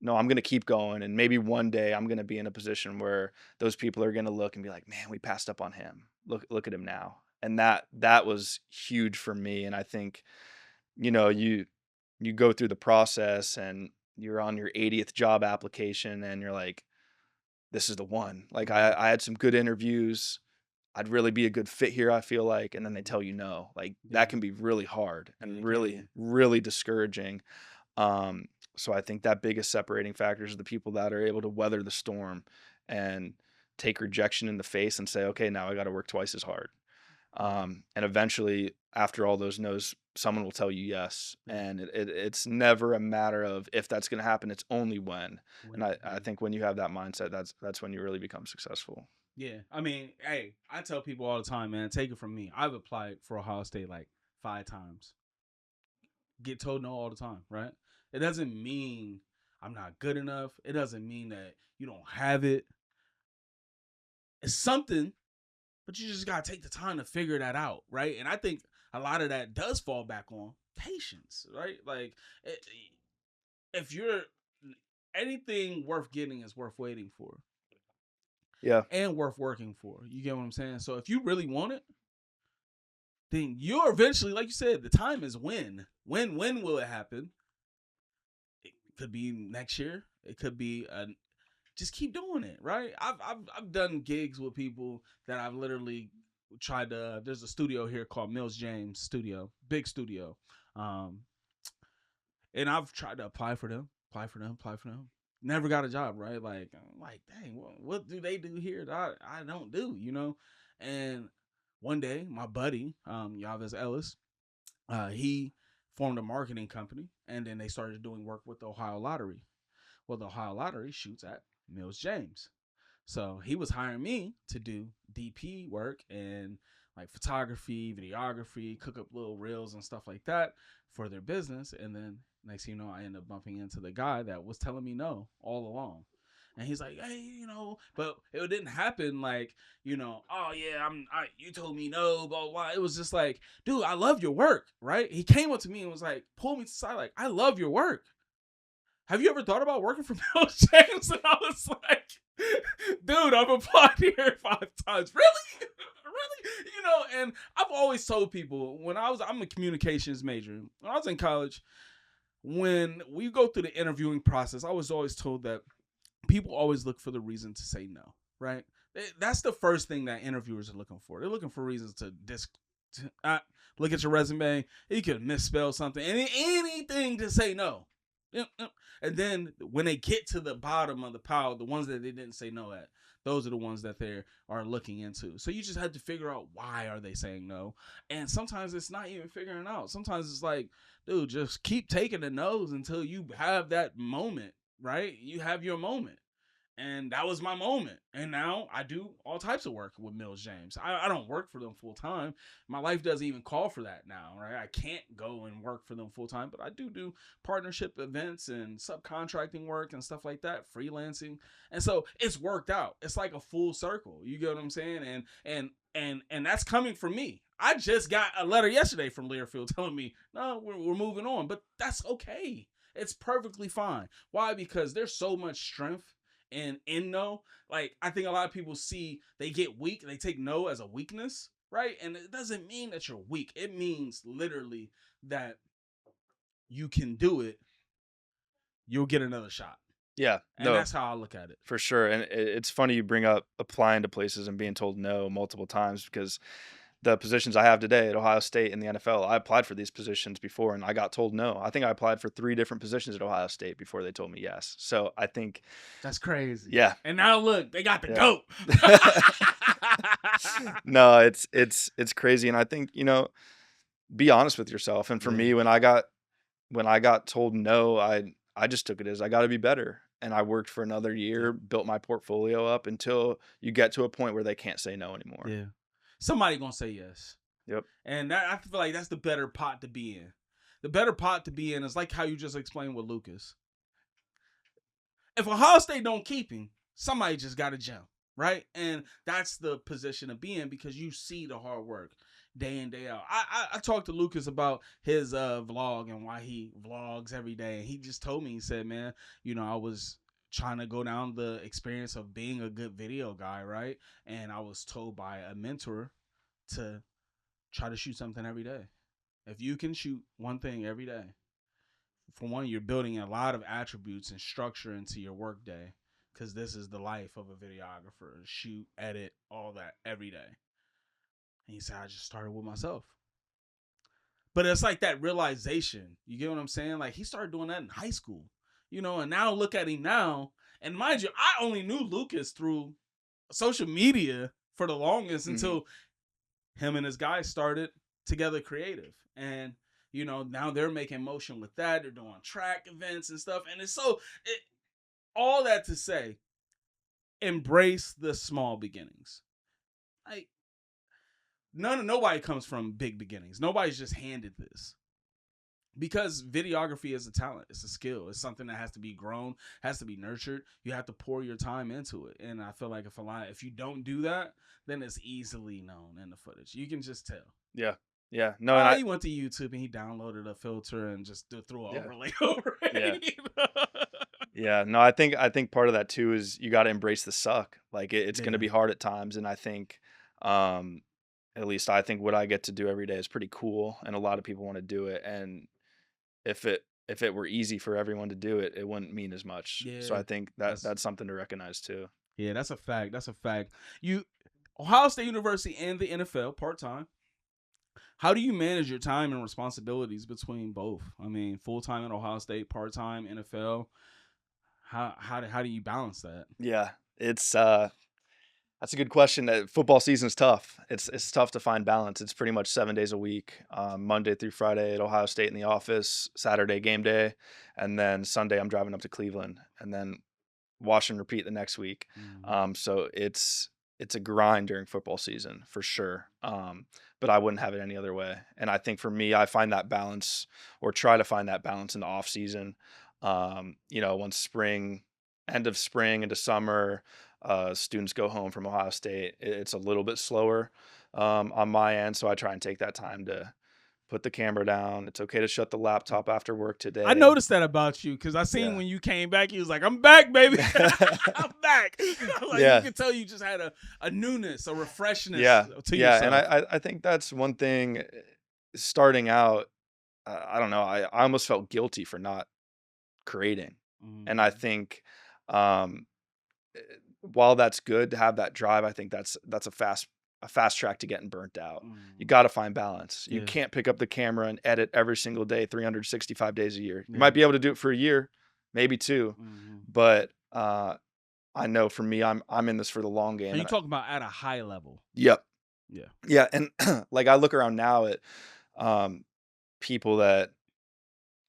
no, I'm going to keep going. And maybe one day I'm going to be in a position where those people are going to look and be like, man, we passed up on him. Look at him now. And that was huge for me. And I think, you go through the process and you're on your 80th job application and you're like, this is the one. Like I had some good interviews. I'd really be a good fit here, I feel like. And then they tell you no. Like that can be really hard and really, really discouraging. So I think that biggest separating factors are the people that are able to weather the storm and take rejection in the face and say, okay, now I got to work twice as hard. And eventually, after all those no's, someone will tell you yes. And it's never a matter of if that's going to happen. It's only when. And I think when you have that mindset, that's when you really become successful. Yeah. I mean, hey, I tell people all the time, man, take it from me. I've applied for Ohio State like 5 times. Get told no all the time, right? It doesn't mean I'm not good enough. It doesn't mean that you don't have it. It's something, but you just got to take the time to figure that out, right? And I think a lot of that does fall back on patience, right? Like, if you're anything worth getting is worth waiting for. Yeah. And worth working for. You get what I'm saying? So if you really want it, then you're eventually, like you said, the time is when. When will it happen? It could be next year. It could be just keep doing it, right? I've done gigs with people that I've literally tried to. There's a studio here called Mills James Studio, big studio, and I've tried to apply for them. Never got a job, right? Like, I'm like, dang, what do they do here that I don't do, you know? And one day, my buddy, Yavis Ellis, he formed a marketing company, and then they started doing work with the Ohio Lottery. Well, the Ohio Lottery shoots at Mills James. So he was hiring me to do DP work and like photography, videography, cook up little reels and stuff like that for their business. And then next thing you know, I ended up bumping into the guy that was telling me no all along. And he's like, hey, you know, but it didn't happen like, you know, oh yeah, you told me no, blah, blah, blah. It was just like, dude, I love your work, right? He came up to me and was like, pull me to the side, like, I love your work. Have you ever thought about working for Mills James? And I was like, dude, I've applied here 5 times. Really? Really? You know, and I've always told people I'm a communications major. When I was in college, when we go through the interviewing process, I was always told that people always look for the reason to say no, right? That's the first thing that interviewers are looking for. They're looking for reasons to look at your resume. You could misspell something. Anything to say no. And then when they get to the bottom of the pile, the ones that they didn't say no at, those are the ones that they are looking into. So you just have to figure out why are they saying no. And sometimes it's not even figuring out. Sometimes it's like, dude, just keep taking the no's until you have that moment, right? You have your moment. And that was my moment. And now I do all types of work with Mills James. I don't work for them full time. My life doesn't even call for that now, right? I can't go and work for them full time, but I do partnership events and subcontracting work and stuff like that, freelancing. And so it's worked out. It's like a full circle. You get what I'm saying? And that's coming from me. I just got a letter yesterday from Learfield telling me, no, we're moving on, but that's okay. It's perfectly fine. Why? Because there's so much strength and in no. Like, I think a lot of people they get weak, they take no as a weakness, right? And it doesn't mean that you're weak. It means literally that you can do it. You'll get another shot. Yeah. And that's how I look at it. For sure. And it's funny you bring up applying to places and being told no multiple times, because the positions I have today at Ohio State in the NFL, I applied for these positions before and I got told no. I think I applied for 3 different positions at Ohio State before they told me yes. So I think that's crazy. Yeah. And now look, they got the GOAT. No, it's crazy. And I think, you know, be honest with yourself. And for me, when I got told no, I just took it as I got to be better. And I worked for another year, built my portfolio up until you get to a point where they can't say no anymore. Yeah. Somebody gonna say yes. Yep. And I feel like that's the better pot to be in. The better pot to be in is like how you just explained with Lucas. If Ohio State don't keep him, somebody just got to jump, right? And that's the position to be in because you see the hard work day in, day out. I talked to Lucas about his vlog and why he vlogs every day. And he just told me, he said, man, you know, I was trying to go down the experience of being a good video guy, right? And I was told by a mentor to try to shoot something every day. If you can shoot one thing every day, for one, you're building a lot of attributes and structure into your work day, because this is the life of a videographer: shoot, edit, all that every day. And he said, I just started with myself. But it's like that realization. You get what I'm saying? Like, he started doing that in high school. and now look at him now. And mind you, I only knew Lucas through social media for the longest until him and his guys started Together Creative. And, now they're making motion with that. They're doing track events and stuff. And all that to say, embrace the small beginnings. Like, nobody comes from big beginnings. Nobody's just handed this. Because videography is a talent. It's a skill. It's something that has to be grown, has to be nurtured. You have to pour your time into it. And I feel like if you don't do that, then it's easily known in the footage. You can just tell. Yeah. Yeah. No, he went to YouTube and he downloaded a filter and just threw an overlay over it. Yeah. No, I think part of that too is you got to embrace the suck. Like it's going to be hard at times. And I think, at least I think what I get to do every day is pretty cool. And a lot of people want to do it. And if it were easy for everyone to do it, it wouldn't mean as much. Yeah. So I think that's something to recognize too. Yeah, that's a fact. Ohio State University and the NFL part-time. How do you manage your time and responsibilities between both? I mean, full-time at Ohio State, part-time NFL. How do you balance that? Yeah, it's that's a good question. Football season is tough. It's tough to find balance. It's pretty much 7 days a week, Monday through Friday at Ohio State in the office, Saturday game day, and then Sunday I'm driving up to Cleveland, and then wash and repeat the next week. So it's a grind during football season for sure. But I wouldn't have it any other way. And I think for me, I find that balance, or try to find that balance in the off season. Once end of spring into summer, students go home from Ohio State, it's a little bit slower on my end. So I try and take that time to put the camera down. It's okay to shut the laptop after work today. I noticed that about you because I seen when you came back, you was like, I'm back, baby. I'm back. You could tell you just had a newness, a refreshness to yourself. And I think that's one thing starting out. I don't know. I almost felt guilty for not creating. And I think while that's good to have that drive, I think that's a fast track to getting burnt out. You got to find balance. You can't pick up the camera and edit every single day, 365 days a year. You might be able to do it for a year, maybe two, but I know for me, I'm in this for the long game. And you talk about at a high level. Yep. Yeah. And like I look around now at people that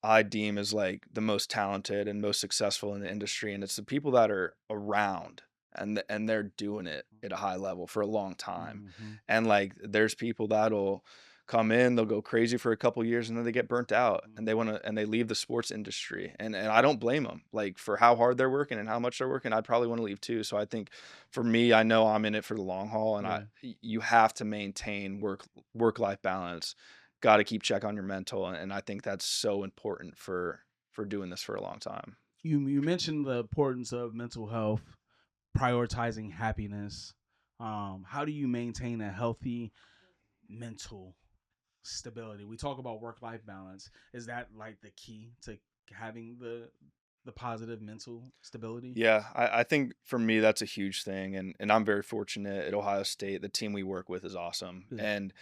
I deem as like the most talented and most successful in the industry, and it's the people that are around and they're doing it at a high level for a long time. And like there's people that'll come in, they'll go crazy for a couple years, and then they get burnt out and they leave the sports industry. And I don't blame them, like for how hard they're working and how much they're working. I'd probably want to leave too. So I think for me, I know I'm in it for the long haul, and you have to maintain work-life balance. Got to keep check on your mental. And I think that's so important for doing this for a long time. You mentioned the importance of mental health, prioritizing happiness. How do you maintain a healthy mental stability? We talk about work-life balance. Is that like the key to having the positive mental stability? Yeah, I think for me, that's a huge thing. And I'm very fortunate at Ohio State. The team we work with is awesome. And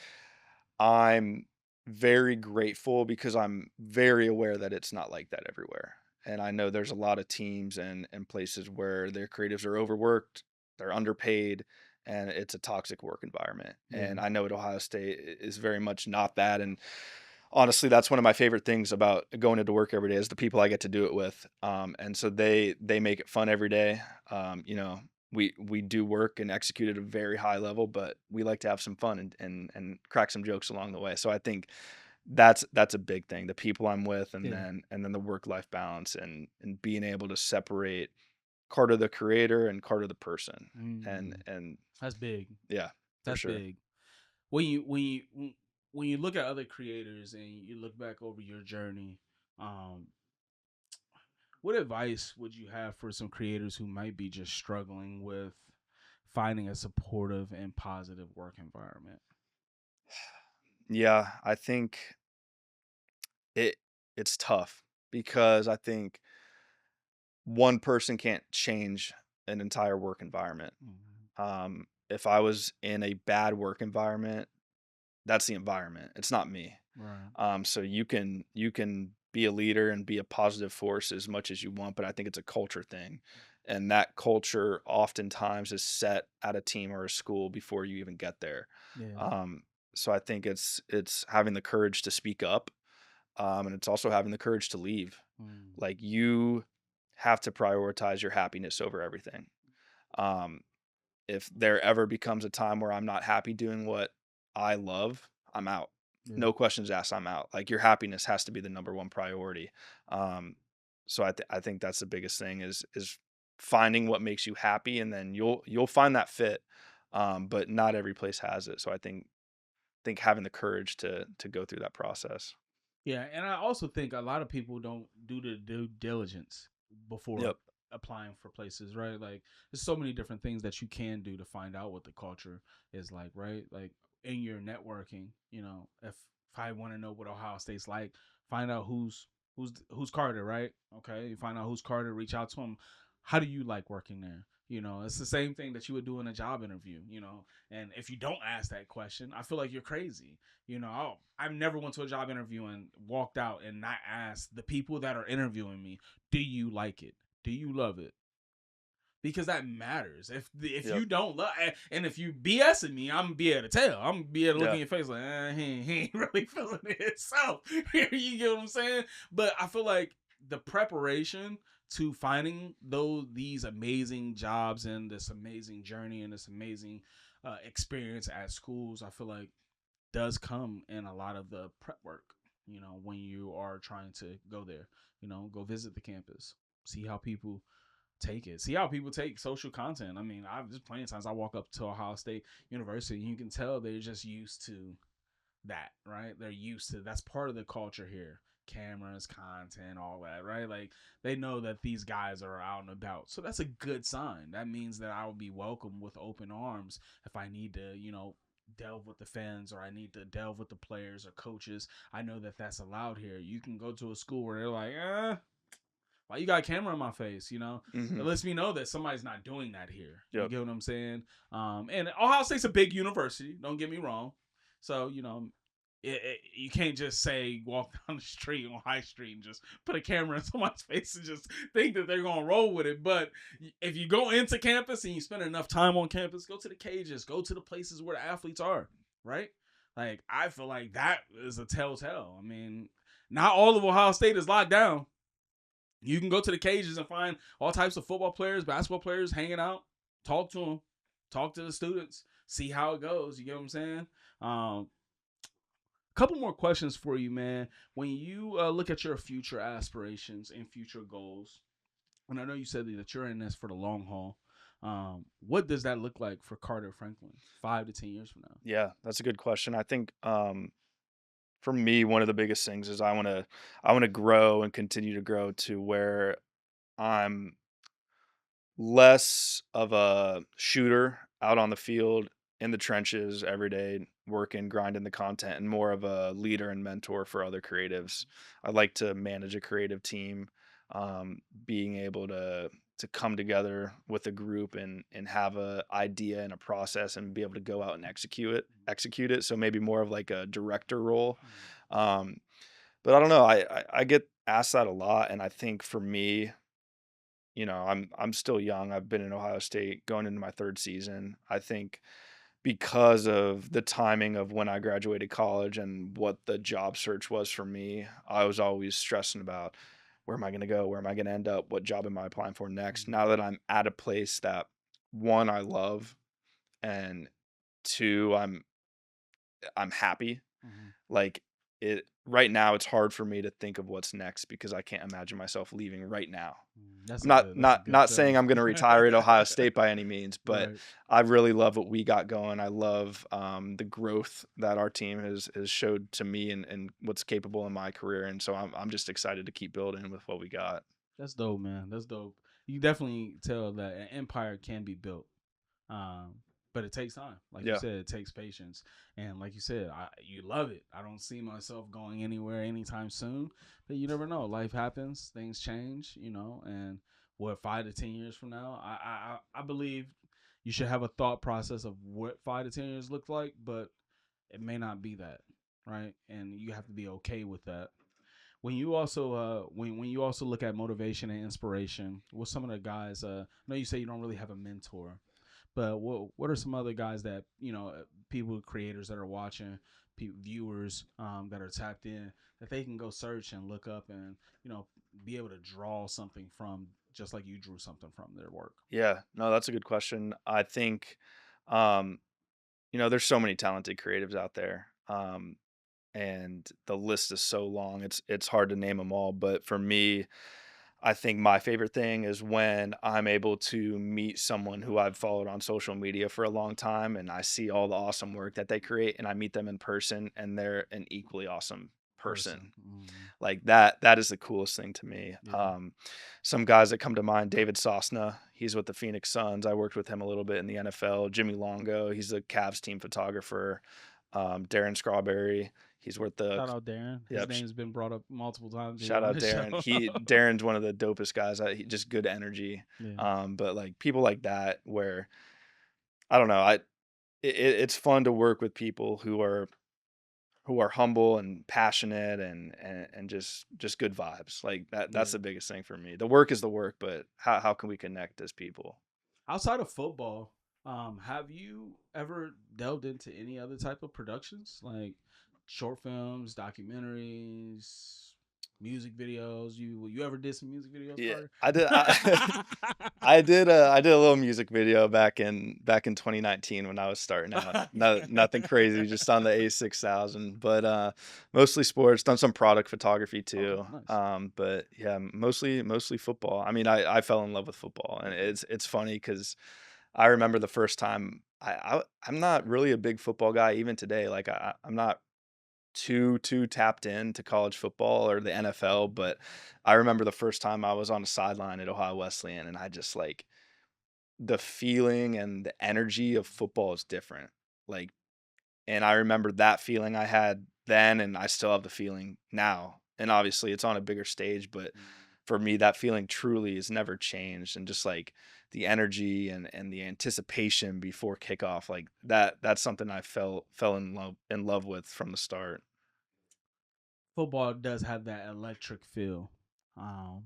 I'm very grateful because I'm very aware that it's not like that everywhere. And I know there's a lot of teams and places where their creatives are overworked, they're underpaid, and it's a toxic work environment. And I know at Ohio State is very much not that. And honestly, that's one of my favorite things about going into work every day is the people I get to do it with. And so they make it fun every day. We do work and execute at a very high level, but we like to have some fun and crack some jokes along the way. So I think that's a big thing. The people I'm with, and then the work-life balance and being able to separate Carter the creator and Carter the person. And that's big. Yeah, that's sure. big. When you look at other creators and you look back over your journey, what advice would you have for some creators who might be just struggling with finding a supportive and positive work environment? Yeah, I think it's tough because I think one person can't change an entire work environment. If I was in a bad work environment, that's the environment. It's not me. Right. So you can be a leader and be a positive force as much as you want, but I think it's a culture thing. And that culture oftentimes is set at a team or a school before you even get there. Yeah. Um, so I think it's having the courage to speak up, and it's also having the courage to leave. Mm. Like you have to prioritize your happiness over everything. Um, if there ever becomes a time where I'm not happy doing what I love, I'm out. Yeah. No questions asked, I'm out. Like your happiness has to be the number one priority. Um, so I think that's the biggest thing is finding what makes you happy, and then you'll find that fit. But not every place has it. So I think having the courage to go through that process. Yeah, and I also think a lot of people don't do the due diligence before Yep. applying for places, right? Like, there's so many different things that you can do to find out what the culture is like, right? Like in your networking, if I want to know what Ohio State's like, find out who's Carter, right? Okay, you find out who's Carter, reach out to him. How do you like working there? It's the same thing that you would do in a job interview, and if you don't ask that question, I feel like you're crazy. I've never went to a job interview and walked out and not asked the people that are interviewing me, do you like it? Do you love it? Because that matters. If Yep. you don't love, and if you BSing me, I'm gonna be able to tell. I'm gonna be able to look Yeah. in your face like, he ain't really feeling it. So you get what I'm saying? But I feel like the preparation to finding these amazing jobs and this amazing journey and this amazing experience at schools, I feel like does come in a lot of the prep work. When you are trying to go there, go visit the campus, see how people take it. See how people take social content. I mean, I've just plenty of times I walk up to Ohio State University and you can tell they're just used to that, right? They're used to that's part of the culture here. Cameras, content, all that, right? Like they know that these guys are out and about. So that's a good sign. That means that I will be welcomed with open arms if I need to, delve with the fans or I need to delve with the players or coaches. I know that that's allowed here. You can go to a school where they're like, why you got a camera in my face? It lets me know that somebody's not doing that here. You Yep. get what I'm saying? And Ohio State's a big university. Don't get me wrong. So you can't just say walk down the street on High Street and just put a camera in someone's face and just think that they're gonna roll with it. But if you go into campus and you spend enough time on campus, go to the cages, go to the places where the athletes are. Right? Like I feel like that is a telltale. I mean, not all of Ohio State is locked down. You can go to the cages and find all types of football players, basketball players hanging out. Talk to them. Talk to the students. See how it goes. You get what I'm saying? Couple more questions for you, man. When you look at your future aspirations and future goals, and I know you said that you're in this for the long haul, what does that look like for Carter Franklin 5 to 10 years from now? Yeah, that's a good question. I think for me, one of the biggest things is I want to grow and continue to grow to where I'm less of a shooter out on the field in the trenches every day, working, grinding the content, and more of a leader and mentor for other creatives. I like to manage a creative team, being able to come together with a group and have a idea and a process and be able to go out and execute it. So maybe more of like a director role. Um, but I don't know. I get asked that a lot, and I think for me, I'm still young. I've been in Ohio State going into my third season. I think because of the timing of when I graduated college and what the job search was for me, I was always stressing about where am I going to go? Where am I going to end up? What job am I applying for next? Now that I'm at a place that one, I love, and two, I'm happy. Mm-hmm. Like it right now, it's hard for me to think of what's next because I can't imagine myself leaving right now. That's I'm not that's not a good not saying I'm going to retire at Ohio feeling. State by any means, but Right. I really love what we got going. I love the growth that our team has showed to me and what's capable in my career, and so I'm just excited to keep building with what we got. That's dope, man. That's dope. You definitely tell that an empire can be built. Um, but it takes time. Like you Yeah. said, it takes patience. And like you said, you love it. I don't see myself going anywhere anytime soon. But you never know. Life happens. Things change, and 5 to 10 years from now, I believe you should have a thought process of what 5 to 10 years look like, but it may not be that, right? And you have to be okay with that. When you also when you also look at motivation and inspiration, what's some of the guys? I know you say you don't really have a mentor, but what are some other guys that people, creators that are watching, viewers that are tapped in, that they can go search and look up and be able to draw something from, just like you drew something from their work. Yeah, no, that's a good question. I think, um, there's so many talented creatives out there. And the list is so long. It's hard to name them all, but for me, I think my favorite thing is when I'm able to meet someone who I've followed on social media for a long time and I see all the awesome work that they create and I meet them in person and they're an equally awesome person. Like that is the coolest thing to me. Yeah. Some guys that come to mind, David Sosna, he's with the Phoenix Suns. I worked with him a little bit in the NFL. Jimmy Longo, he's the Cavs team photographer. Darren Strawberry, he's with the Shout out Darren. His yep. name's been brought up multiple times. Shout On out this Darren. show. Darren's one of the dopest guys. Just good energy. Yeah. But like people like that, where I don't know, it's fun to work with people who are humble and passionate and just good vibes. Like that's the biggest thing for me. The work is the work, but how can we connect as people? Outside of football, have you ever delved into any other type of productions, like short films, documentaries, music videos? You ever did some music videos? Yeah, Carter? I did. I did a little music video back in 2019 when I was starting out. Nothing crazy, just on the A6000. But mostly sports. Done some product photography too. Okay, nice. But yeah, mostly football. I mean, I fell in love with football, and it's funny because I remember the first time. I'm not really a big football guy even today. Like I'm not too tapped into college football or the NFL, but I remember the first time I was on a sideline at Ohio Wesleyan, and I just like the feeling and the energy of football is different. Like, and I remember that feeling I had then, and I still have the feeling now. And obviously, it's on a bigger stage, but for me, that feeling truly has never changed. And just like the energy and the anticipation before kickoff, like that's something I fell in love with from the start. Football does have that electric feel, um,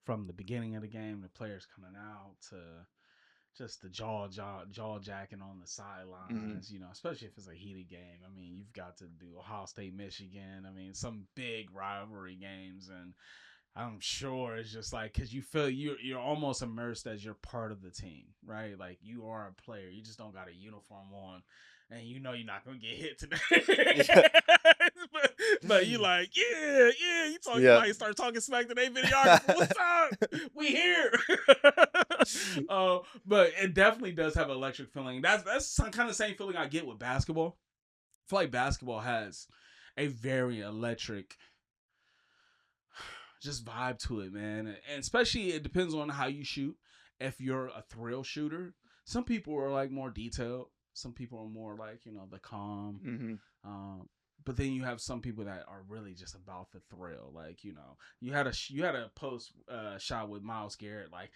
from the beginning of the game, the players coming out to just the jaw jacking on the Mm-hmm. sidelines, especially if it's a heated game. I mean, you've got to do Ohio State, Michigan. I mean, some big rivalry games, and I'm sure it's just like, because you feel you're almost immersed as you're part of the team, right? Like you are a player. You just don't got a uniform on, and you're not gonna get hit today. Yeah. but you like, yeah. You Yeah. might start talking smack to their videographer. What's up? We here. But it definitely does have an electric feeling. That's some kind of same feeling I get with basketball. I feel like basketball has a very electric just vibe to it, man. And especially it depends on how you shoot. If you're a thrill shooter, some people are like more detailed. Some people are more like, the calm. Mm-hmm. But then you have some people that are really just about the thrill. Like, you had a post shot with Myles Garrett, like,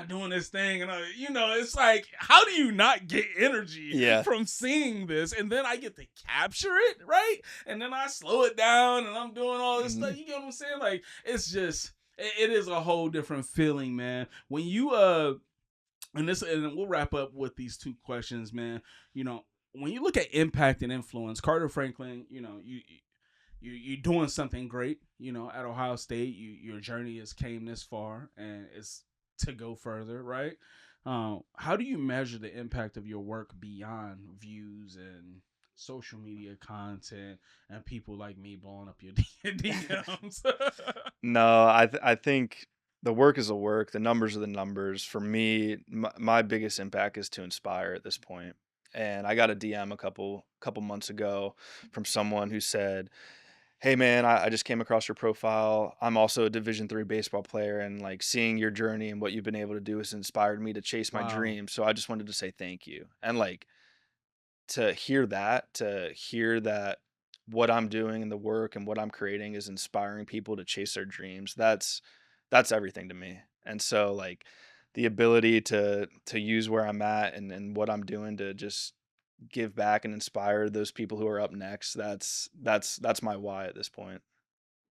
doing this thing. And, it's like, how do you not get energy from seeing this? And then I get to capture it, right? And then I slow it down and I'm doing all this stuff. You get what I'm saying? Like, it's just, it is a whole different feeling, man. When you, and we'll wrap up with these two questions, man. When you look at impact and influence, Carter Franklin, you're doing something great. At Ohio State, your journey has came this far, and it's to go further, right? How do you measure the impact of your work beyond views and social media content and people like me blowing up your DMs? No, I think the work is the work. The numbers are the numbers. For me, my biggest impact is to inspire at this point. And I got a DM a couple months ago from someone who said, "Hey man, I just came across your profile. I'm also a Division III baseball player, and like seeing your journey and what you've been able to do has inspired me to chase my Wow. dreams. So I just wanted to say thank you." And like to hear that what I'm doing and the work and what I'm creating is inspiring people to chase their dreams. That's everything to me. And so like the ability to use where I'm at and what I'm doing to just give back and inspire those people who are up next, that's my why at this point.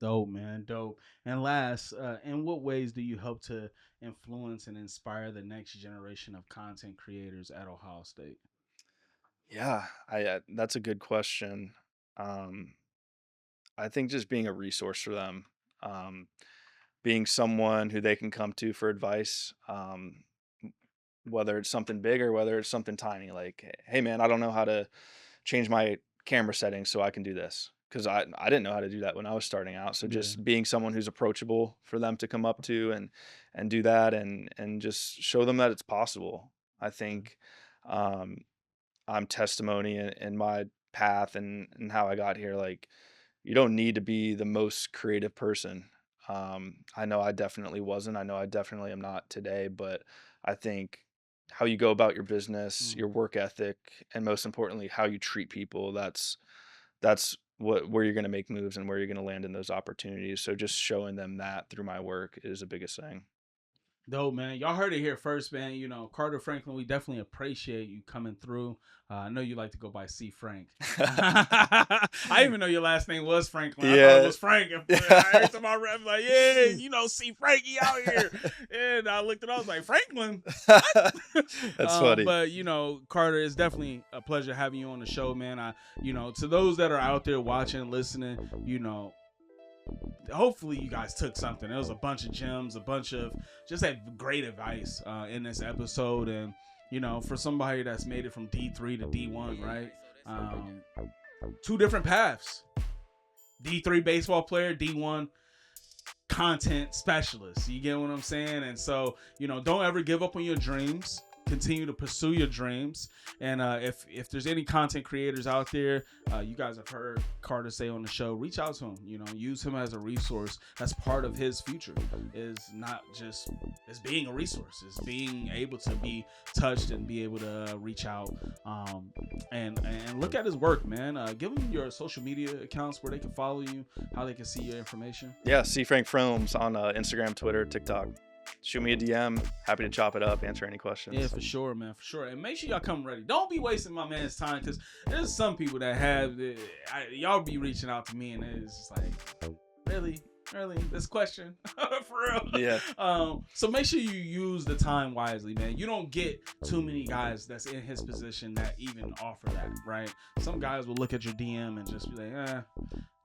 Dope, man, dope. And last, in what ways do you help to influence and inspire the next generation of content creators at Ohio State? Yeah, I that's a good question. Um, I think just being a resource for them, um, being someone who they can come to for advice, whether it's something big or whether it's something tiny. Like, hey man, I don't know how to change my camera settings so I can do this, because I didn't know how to do that when I was starting out. So Yeah. just being someone who's approachable for them to come up to and do that, and just show them that it's possible. I think um, I'm testimony in my path and how I got here. Like, you don't need to be the most creative person. I know I definitely wasn't. I know I definitely am not today, but I think how you go about your business, Mm. your work ethic, and most importantly, how you treat people, that's what where you're going to make moves and where you're going to land in those opportunities. So just showing them that through my work is the biggest thing. Dope, man. Y'all heard it here first, man. You know, Carter Franklin, we definitely appreciate you coming through. I know you like to go by C. Frank. I didn't even know your last name was Franklin. I thought it Yeah. was Frank. Every time I read, like, yeah, you know, C. Frankie out here. And I looked at it, I was like, Franklin? That's funny. But, you know, Carter, it's definitely a pleasure having you on the show, man. You know, to those that are out there watching, listening, you know, hopefully you guys took something. There was a bunch of gems, a bunch of just that great advice in this episode. And, you know, for somebody that's made it from D3 to D1, right? Two different paths. D3 baseball player, D1 content specialist. You get what I'm saying? And so, you know, don't ever give up on your dreams. Continue to pursue your dreams. And if there's any content creators out there, you guys have heard Carter say on the show, reach out to him. You know, use him as a resource. That's part of his future. Is not just as being a resource. Is being able to be touched and be able to reach out and look at his work, man. Give them your social media accounts where they can follow you, how they can see your information. Yeah, C Frank Films on Instagram, Twitter, TikTok. Shoot me a DM. Happy to chop it up, answer any questions. Yeah, for sure, man, for sure. And make sure y'all come ready. Don't be wasting my man's time, because there's some people that have y'all be reaching out to me and it's just like, really this question for real. Yeah. So make sure you use the time wisely, man. You don't get too many guys that's in his position that even offer that, right? Some guys will look at your DM and just be like,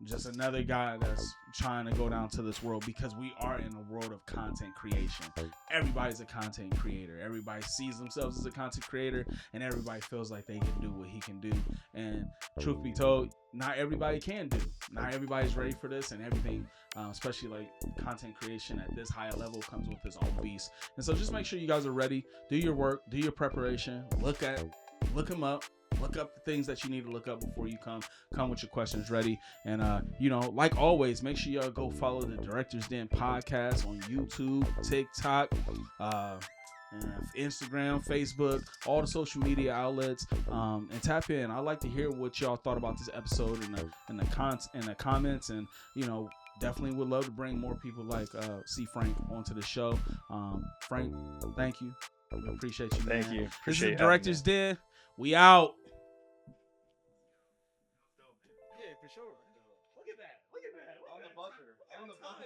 just another guy that's trying to go down to this world, because we are in a world of content creation. Everybody's a content creator. Everybody sees themselves as a content creator, and everybody feels like they can do what he can do. And truth be told, not everybody can do. Not everybody's ready for this, and everything, especially like content creation at this higher level, comes with its own beast. And so just make sure you guys are ready. Do your work. Do your preparation. Look him up. Look up the things that you need to look up before you come with your questions ready. And, you know, like always, make sure y'all go follow the Director's Den podcast on YouTube, TikTok, Instagram, Facebook, all the social media outlets, and tap in. I'd like to hear what y'all thought about this episode in the comments. And, you know, definitely would love to bring more people like C. Frank onto the show. Frank, thank you. We appreciate you, man. Thank you. This is Appreciate the you Director's Den. We out. Yeah, for sure. Look at that. On the buzzer. On the buzzer.